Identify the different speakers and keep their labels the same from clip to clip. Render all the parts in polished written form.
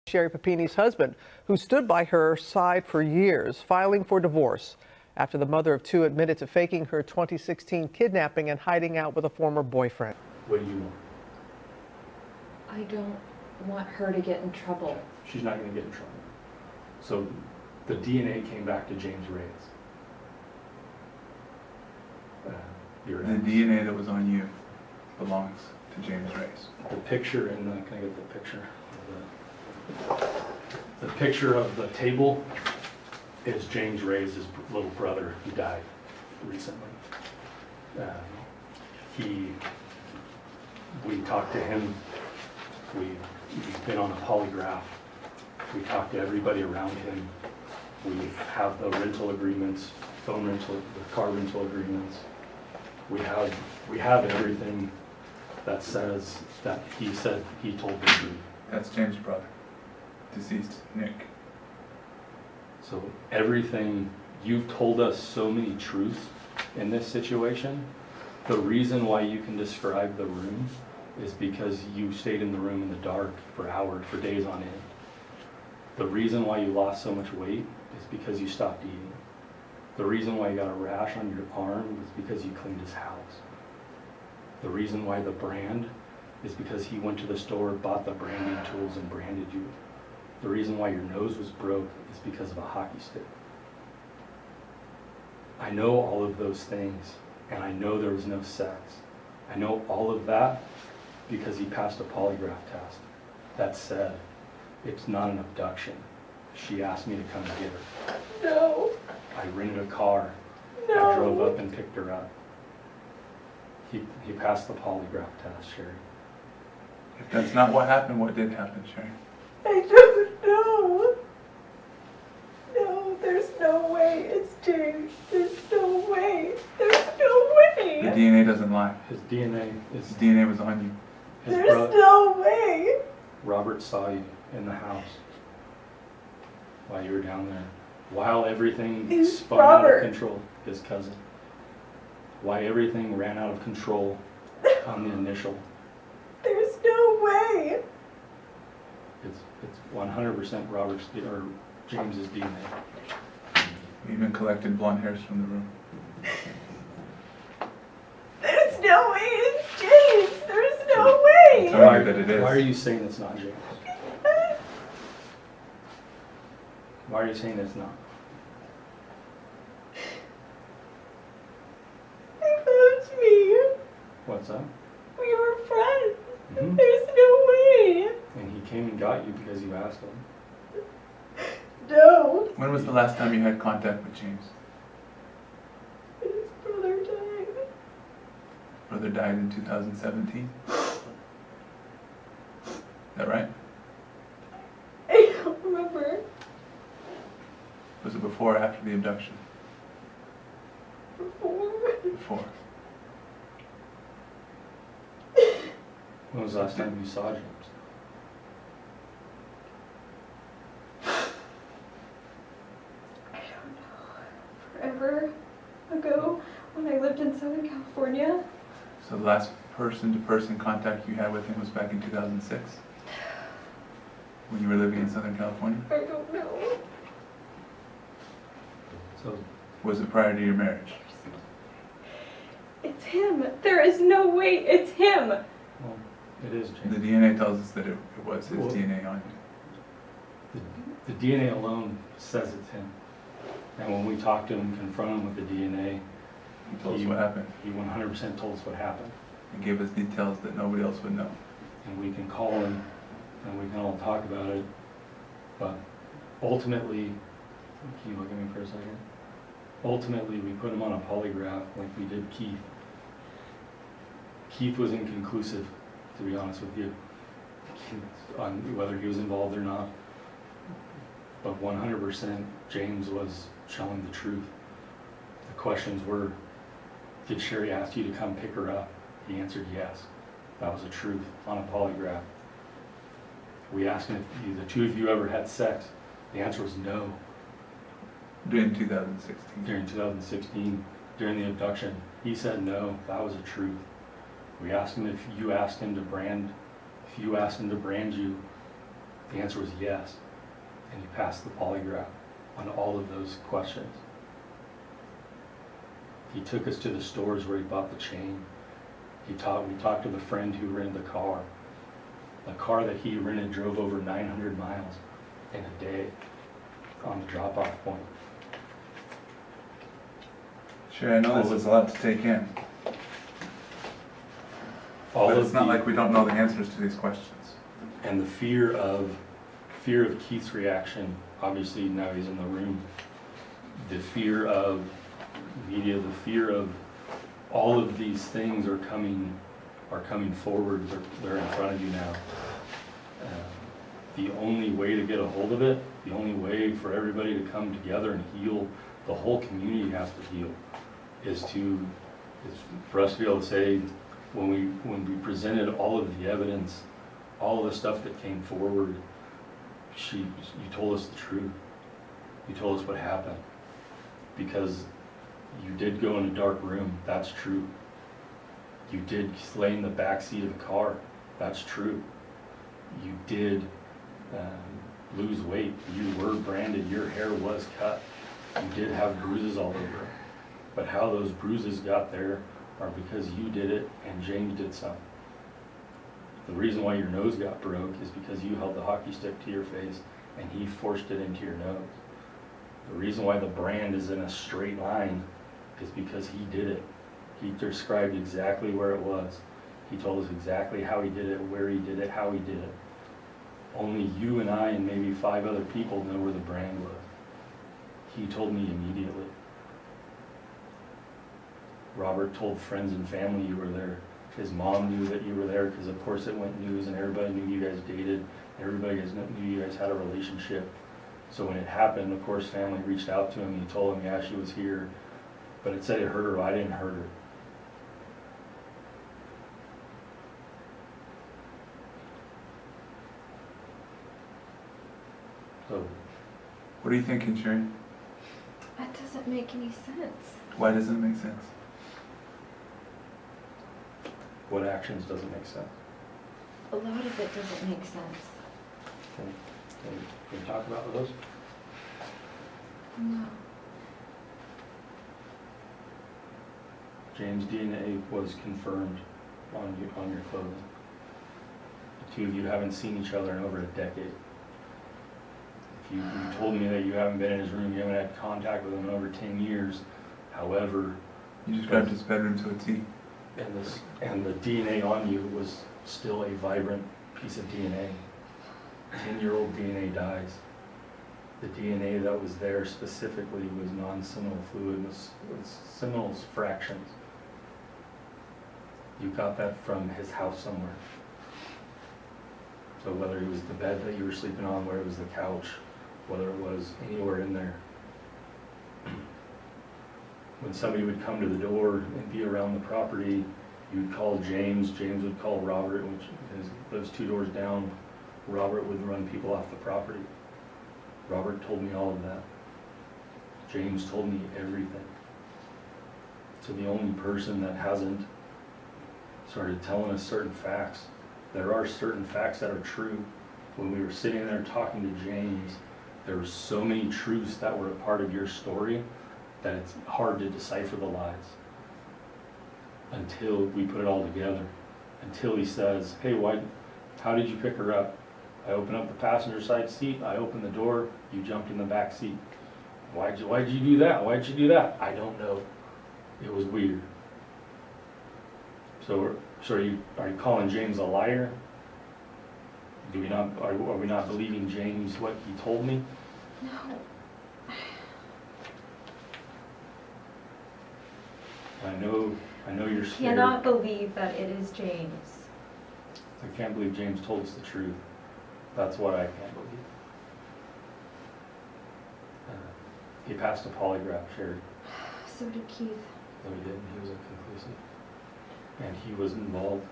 Speaker 1: Sherri Papini's husband, who stood by her side for years, filing for divorce after the mother of two admitted to faking her 2016 kidnapping and hiding out with a former boyfriend.
Speaker 2: What do you want?
Speaker 3: I don't want her to get in trouble.
Speaker 2: She's not going to get in trouble. So the DNA came back to James Reyes.
Speaker 4: The DNA that was on you belongs to James Reyes.
Speaker 2: The picture in the, can I get the picture? The picture of the table is James Reyes' little brother who died recently. We talked to him. We've been on a polygraph. We talked to everybody around him. We have the rental agreements, phone rental, the car rental agreements. We have everything that says that he said he told the truth.
Speaker 4: That's James' brother, deceased Nick.
Speaker 2: So everything, you've told us so many truths in this situation. The reason why you can describe the room is because you stayed in the room in the dark for hours, for days on end. The reason why you lost so much weight is because you stopped eating. The reason why you got a rash on your arm is because you cleaned his house. The reason why the brand is because he went to the store, bought the branding tools, and branded you. The reason why your nose was broke is because of a hockey stick. I know all of those things, and I know there was no sex. I know all of that because he passed a polygraph test that said it's not an abduction. She asked me to come get her.
Speaker 3: No.
Speaker 2: I rented a car.
Speaker 3: No.
Speaker 2: I drove up and picked her up. He passed the polygraph test, Sherri.
Speaker 4: If that's not what happened, what did happen, Sherri?
Speaker 3: I don't know. No, there's no way. It's James. There's no way. There's no way.
Speaker 4: The DNA doesn't lie.
Speaker 2: His DNA is.
Speaker 4: His DNA was on you.
Speaker 3: There's no way.
Speaker 2: Robert saw you in the house while you were down there. While everything
Speaker 3: Who's
Speaker 2: spun out
Speaker 3: Robert?
Speaker 2: of control, his cousin. Why everything ran out of control on the initial.
Speaker 3: There's no way.
Speaker 2: It's 100% Robert's or James's DNA.
Speaker 4: We even collected blonde hairs from the room.
Speaker 3: There's no way it's James. There's no way.
Speaker 4: Tell you that it is.
Speaker 2: Why are you saying it's not James? Why are you saying it's not?
Speaker 3: He loved me.
Speaker 2: What's up?
Speaker 3: We were friends.
Speaker 2: Mhm.
Speaker 3: There's no way.
Speaker 2: And he came and got you because you asked him.
Speaker 3: No.
Speaker 4: When was the last time you had contact with James?
Speaker 3: His brother died.
Speaker 4: Brother died in 2017. Is that right?
Speaker 3: I don't remember.
Speaker 4: Was it before or after the abduction?
Speaker 3: Before.
Speaker 4: Before.
Speaker 2: When was the last time you saw James?
Speaker 3: I don't know. Forever ago, when I lived in Southern California.
Speaker 4: So the last person-to-person contact you had with him was back in 2006? When you were living in Southern California?
Speaker 3: I don't know.
Speaker 2: So
Speaker 4: Was it prior to your marriage?
Speaker 3: It's him. There is no way it's him.
Speaker 2: well, it is James.
Speaker 4: The DNA tells us that it was his
Speaker 2: Well-
Speaker 4: DNA on you.
Speaker 2: The DNA alone says it's him. And when we talked to him, confront him with the DNA,
Speaker 4: He told us what happened.
Speaker 2: he 100% told us what happened.
Speaker 4: He gave us details that nobody else would know.
Speaker 2: And we can call him and we can all talk about it. But ultimately, can you look at me for a second? Ultimately, we put him on a polygraph like we did Keith. Keith was inconclusive, to be honest with you, on whether he was involved or not. But 100% James was telling the truth. The questions were, did Sherri ask you to come pick her up? He answered yes. That was the truth on a polygraph. We asked him if the two of you ever had sex. The answer was no.
Speaker 4: During 2016.
Speaker 2: During 2016, during the abduction, he said no. That was the truth. We asked him if you asked him to brand you. The answer was yes. And he passed the polygraph on all of those questions. He took us to the stores where he bought the chain. We talked to the friend who rented the car. The car that he rented drove over 900 miles in a day on the drop-off point.
Speaker 4: Sure, I know this is a lot to take in, but it's not like we don't know the answers to these questions.
Speaker 2: And the fear of Keith's reaction, obviously now he's in the room, the fear of media, the fear of all of these things are coming forward, they're in front of you now. The only way to get a hold of it, the only way for everybody to come together and heal, the whole community has to heal, is for us to be able to say, when we presented all of the evidence, all of the stuff that came forward, you told us the truth. You told us what happened. Because you did go in a dark room, that's true. You did lay in the back seat of a car, that's true. You did lose weight, you were branded, your hair was cut. You did have bruises all over. But how those bruises got there are because you did it and James did some. The reason why your nose got broke is because you held the hockey stick to your face and he forced it into your nose. The reason why the brand is in a straight line is because he did it. He described exactly where it was. He told us exactly how he did it, where he did it, how he did it. Only you and I and maybe 5 other people know where the brand was. He told me immediately. Robert told friends and family you were there. His mom knew that you were there because of course it went news and everybody knew you guys dated. Everybody knew you guys had a relationship. So when it happened, of course, family reached out to him. He told him, yeah, she was here. But it said it hurt her. I didn't hurt her. So,
Speaker 4: What are you thinking, Sherri?
Speaker 3: That doesn't make any sense.
Speaker 4: Why doesn't it make sense?
Speaker 2: what actions doesn't make sense?
Speaker 3: A lot of it doesn't make sense.
Speaker 2: Can we talk about those?
Speaker 3: No.
Speaker 2: James' DNA was confirmed on your clothing. The 2 of you haven't seen each other in over a decade. You told me that you haven't been in his room, you haven't had contact with him in over 10 years. However,
Speaker 4: You described his bedroom to a T.
Speaker 2: and the DNA on you was still a vibrant piece of DNA. 10-year-old DNA dies. The DNA that was there specifically was non-seminal fluid, was seminal fractions. You got that from his house somewhere. So whether it was the bed that you were sleeping on, whether it was the couch, whether it was anywhere in there. When somebody would come to the door and be around the property, you'd call James, James would call Robert, which is those 2 doors down. Robert would run people off the property. Robert told me all of that. James told me everything. So the only person that hasn't started telling us certain facts, there are certain facts that are true. When we were sitting there talking to James, there were so many truths that were a part of your story that it's hard to decipher the lies until we put it all together. Until he says, hey, how did you pick her up? I opened up the passenger side seat, I opened the door, you jumped in the back seat. Why'd you do that? Why'd you do that? I don't know. It was weird. So are you calling James a liar? Are we not believing James what he told me?
Speaker 3: No.
Speaker 2: I know you're
Speaker 3: I
Speaker 2: scared.
Speaker 3: cannot believe that it is James.
Speaker 2: I can't believe James told us the truth. That's what I can't believe. He passed a polygraph, Sherri.
Speaker 3: So did Keith.
Speaker 2: No, he didn't. He was inconclusive. And he was involved.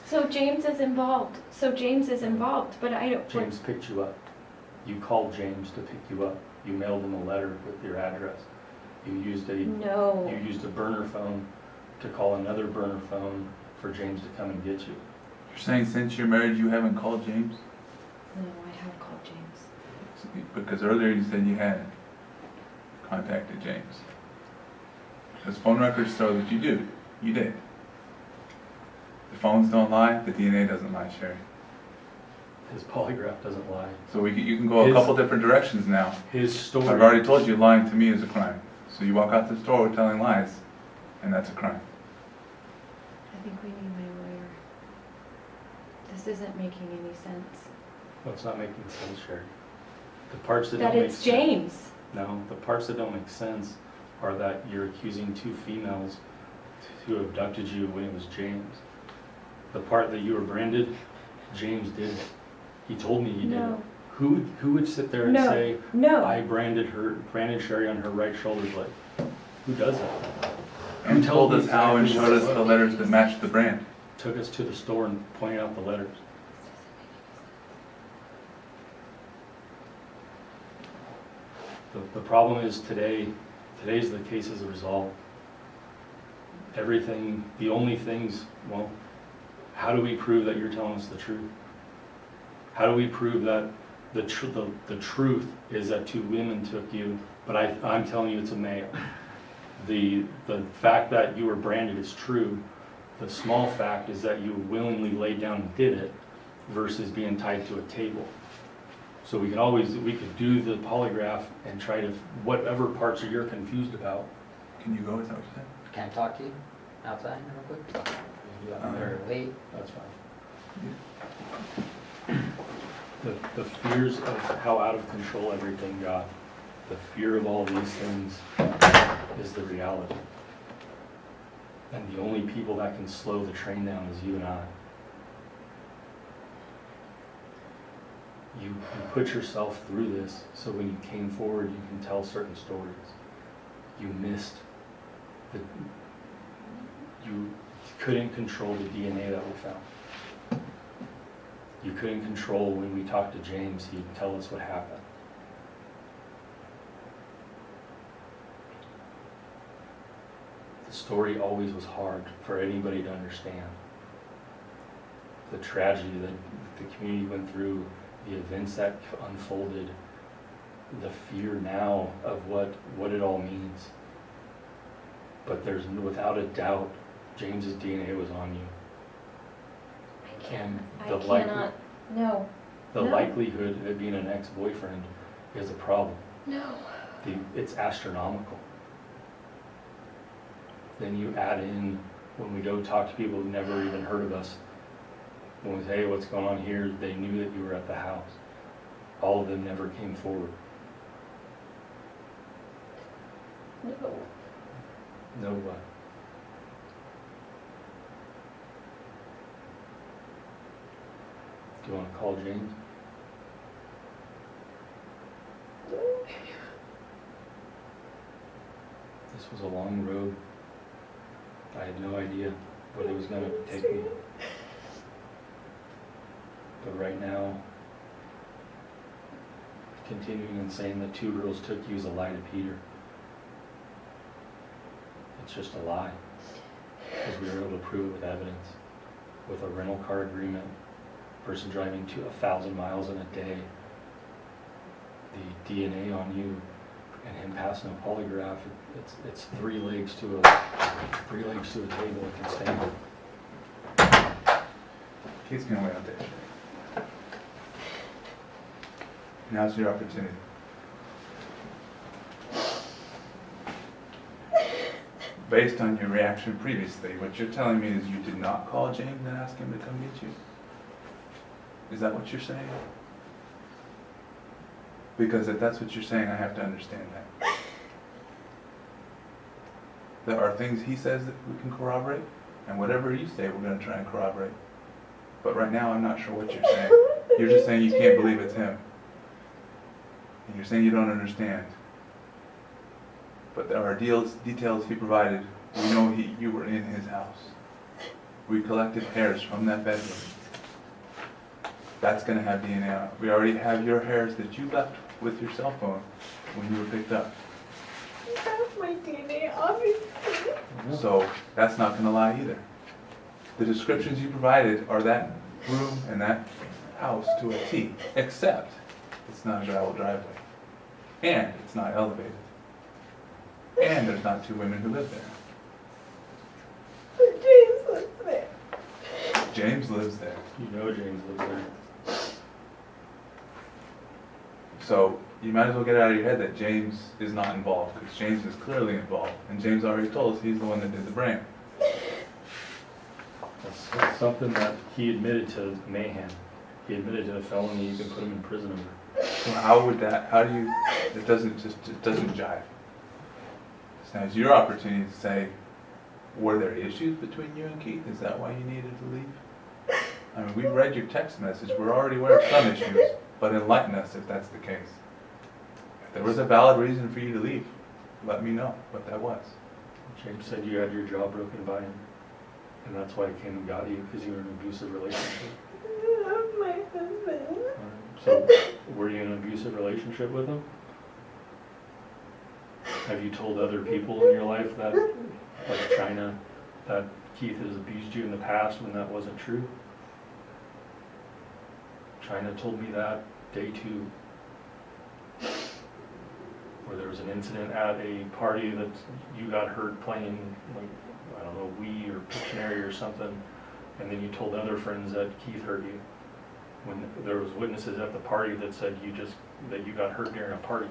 Speaker 3: So James is involved. But I don't.
Speaker 2: James picked you up. You called James to pick you up. You mailed him a letter with your address. You used a burner phone to call another burner phone for James to come and get you.
Speaker 4: You're saying since you're married you haven't called James?
Speaker 5: No, I have called James.
Speaker 4: Because earlier you said you had contacted James. Those phone records show that you do. You did. The phones don't lie, the DNA doesn't lie, Sherri.
Speaker 2: His polygraph doesn't lie.
Speaker 4: So you can go a couple different directions now.
Speaker 2: His story.
Speaker 4: I've already told you lying to me is a crime. So you walk out the store telling lies, and that's a crime.
Speaker 5: I think we need my lawyer. This isn't making any sense.
Speaker 2: Well, it's not making sense, Sherri. The parts that
Speaker 5: That
Speaker 2: don't make
Speaker 5: it's
Speaker 2: sense.
Speaker 5: James.
Speaker 2: No, the parts that don't make sense are that you're accusing two females who abducted you when it was James. The part that you were branded, James did it. He told me he did it.
Speaker 5: No.
Speaker 2: Who would sit there and
Speaker 5: No.
Speaker 2: say,
Speaker 5: No.
Speaker 2: I branded Sherri on her right shoulder blade? Who does that?
Speaker 4: You told us how and showed us the letters that matched the brand.
Speaker 2: Took us to the store and pointed out the letters. The problem is today's the case is resolved. Everything, the only things, well, how do we prove that you're telling us the truth? How do we prove that the truth is that two women took you, but I'm telling you it's a male? The fact that you were branded is true. The small fact is that you willingly laid down and did it versus being tied to a table. So we could do the polygraph and try to, whatever parts you're confused about.
Speaker 4: Can you go? Is that what you said?
Speaker 6: Can I talk to you outside real quick? Or late?
Speaker 2: That's fine. The fears of how out of control everything got, the fear of all these things is the reality. And the only people that can slow the train down is you and I. You put yourself through this so when you came forward you can tell certain stories. You missed you couldn't control the DNA that we found. You couldn't control when we talked to James, he'd tell us what happened. The story always was hard for anybody to understand. The tragedy that the community went through, the events that unfolded, the fear now of what it all means. But there's without a doubt, James's DNA was on you. And the
Speaker 3: cannot. No.
Speaker 2: the
Speaker 3: No.
Speaker 2: likelihood of it being an ex-boyfriend is a problem.
Speaker 3: No.
Speaker 2: It's astronomical. Then you add in, when we go talk to people who never even heard of us, when we say, hey, what's going on here, they knew that you were at the house. All of them never came forward.
Speaker 3: No.
Speaker 2: No what? Do you want to call James? This was a long road. I had no idea where it was going to take me. But right now, continuing and saying that two girls took you is a lie to Peter. It's just a lie. Because we were able to prove it with evidence. With a rental car agreement, person driving 1,000 miles in a day, the DNA on you, and him passing a polygraph, it's three legs to a table that can stand.
Speaker 4: Keith's gonna wait out there. Now's your opportunity. Based on your reaction previously, what you're telling me is you did not call James and ask him to come get you? Is that what you're saying? Because if that's what you're saying, I have to understand that. There are things he says that we can corroborate, and whatever you say, we're going to try and corroborate. But right now, I'm not sure what you're saying. You're just saying you can't believe it's him. And you're saying you don't understand. But there are details he provided. We know you were in his house. We collected hairs from that bedroom. That's going to have DNA on it. We already have your hairs that you left with your cell phone when you were picked up.
Speaker 3: You have my DNA, obviously.
Speaker 4: So that's not going to lie either. The descriptions you provided are that room and that house to a T, except it's not a gravel driveway. And it's not elevated. And there's not two women who live there.
Speaker 3: James lives there.
Speaker 4: James lives there.
Speaker 2: You know James lives there.
Speaker 4: So you might as well get out of your head that James is not involved, because James is clearly involved. And James already told us he's the one that did the brand.
Speaker 2: That's something that he admitted to mayhem. He admitted to a felony you can put him in prison over.
Speaker 4: So how do you, it doesn't jive. So now it's your opportunity to say, were there issues between you and Keith? Is that why you needed to leave? I mean, we read your text message. We're already aware of some issues, but enlighten us if that's the case. If there was a valid reason for you to leave, let me know what that was.
Speaker 2: James said you had your jaw broken by him, and that's why he came and got you, because you were in an abusive relationship.
Speaker 3: I love my husband.
Speaker 2: So, were you in an abusive relationship with him? Have you told other people in your life that, like China, that Keith has abused you in the past when that wasn't true? China told me that day 2, where there was an incident at a party that you got hurt playing, like, I don't know, Wii or Pictionary or something, and then you told other friends that Keith hurt you. When there was witnesses at the party that said that you got hurt during a party.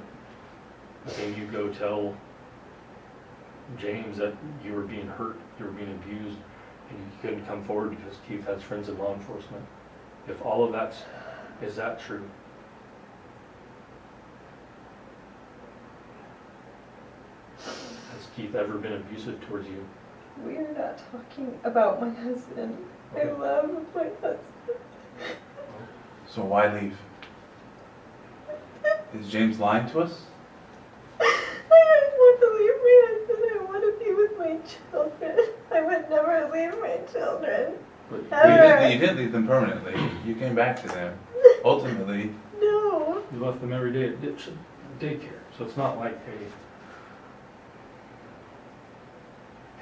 Speaker 2: But then you go tell James that you were being hurt, you were being abused, and you couldn't come forward because Keith has friends in law enforcement. If all of that's, is that true? Has Keith ever been abusive towards you?
Speaker 3: We are not talking about my husband. I
Speaker 2: Okay.
Speaker 3: love my husband.
Speaker 4: So why leave? Is James lying to us?
Speaker 3: I don't want to leave my husband. I want to be with my children. I would never leave my children.
Speaker 2: But
Speaker 4: You didn't leave them permanently. You came back to them. Ultimately,
Speaker 3: No.
Speaker 2: you left them every day at daycare, so it's not like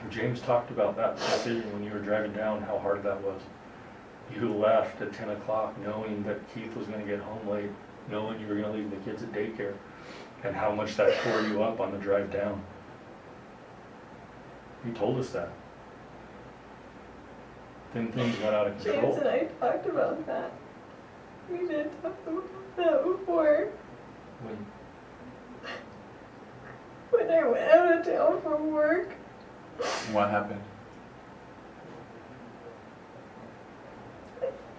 Speaker 2: and James talked about that decision when you were driving down, how hard that was. You left at 10 o'clock knowing that Keith was going to get home late, knowing you were going to leave the kids at daycare, and how much that tore you up on the drive down. You told us that. Then things got out of
Speaker 3: James
Speaker 2: control.
Speaker 3: and I talked about that. We did talk about that before. When I went out of town for work.
Speaker 4: what happened?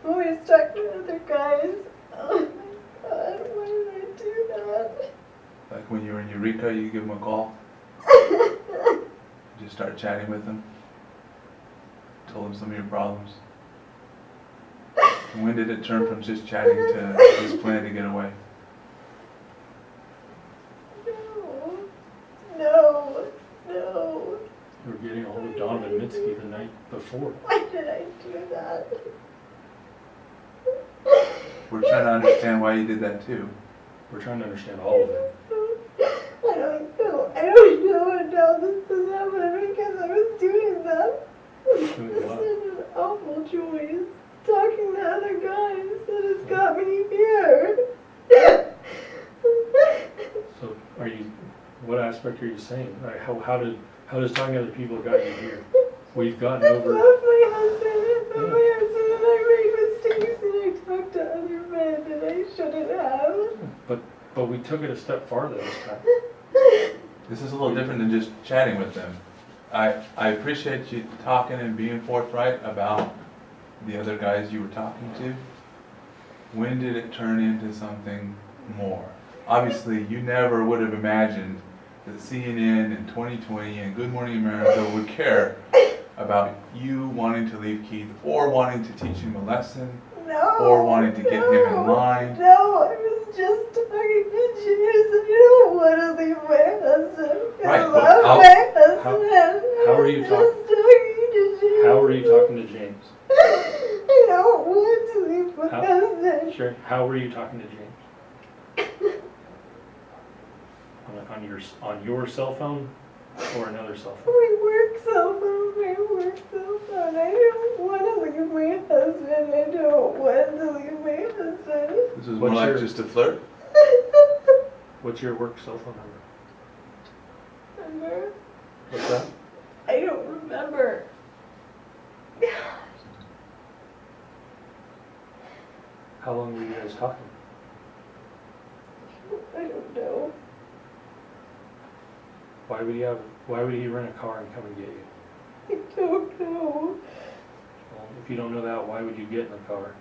Speaker 3: Always talking to other guys. Oh my god, why did I do that?
Speaker 4: Like when you were in Eureka, you give him a call? Just start chatting with him? Told him some of your problems? And when did it turn from just chatting to his plan to get away?
Speaker 3: No.
Speaker 2: You were getting a hold of Donovan Mitski the night before.
Speaker 3: Why did I do that?
Speaker 4: We're trying to understand why you did that too.
Speaker 2: We're trying to understand all of it.
Speaker 3: I don't know how this is happening because I was doing that.
Speaker 2: Doing
Speaker 3: It's
Speaker 2: what?
Speaker 3: such an awful choice. Talking to other guys that has got me here.
Speaker 2: So, what aspect are you saying? How does talking to other people got you here? We've gotten
Speaker 3: I
Speaker 2: over.
Speaker 3: love my husband. And I made mistakes and I talked to other men that I shouldn't have.
Speaker 2: But we took it a step farther this time.
Speaker 4: This is a little different than just chatting with them. I appreciate you talking and being forthright about the other guys you were talking to. When did it turn into something more? Obviously, you never would have imagined that CNN in 2020 and Good Morning America would care about you wanting to leave Keith or wanting to teach him a lesson
Speaker 3: No.
Speaker 4: or wanting to get him in line.
Speaker 3: No, I was just talking to James and you don't want to leave my husband.
Speaker 4: Right,
Speaker 3: I
Speaker 4: but
Speaker 3: love my husband.
Speaker 2: how are you
Speaker 3: Just
Speaker 2: talking?
Speaker 3: talking to James.
Speaker 2: How are you talking to James?
Speaker 3: I don't want to leave my
Speaker 2: How-
Speaker 3: husband.
Speaker 2: Sure. How were you talking to James? On your cell phone Or another cell phone?
Speaker 3: My work cell phone, my work cell phone. I don't want to leave my husband. I don't want to leave my husband.
Speaker 4: This was more
Speaker 2: What's
Speaker 4: like
Speaker 2: your-
Speaker 4: just a flirt?
Speaker 2: What's your work cell phone number?
Speaker 3: Remember?
Speaker 2: What's that?
Speaker 3: I don't remember.
Speaker 2: How long were you guys talking?
Speaker 3: I don't know.
Speaker 2: Why would he rent a car and come and get you?
Speaker 3: I don't know.
Speaker 2: Well, if you don't know that, why would you get in the car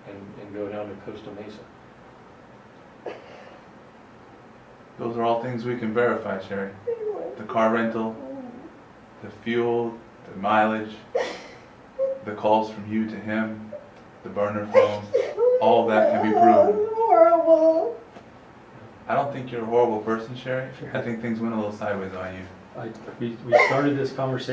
Speaker 2: and go down to Costa Mesa?
Speaker 4: Those are all things we can verify, Sherri. The car rental, the fuel, the mileage, the calls from you to him, the burner phone, all that can be proven.
Speaker 3: It's horrible.
Speaker 4: I don't think you're a horrible person, Sherri. I think things went a little sideways on you.
Speaker 2: We started this conversation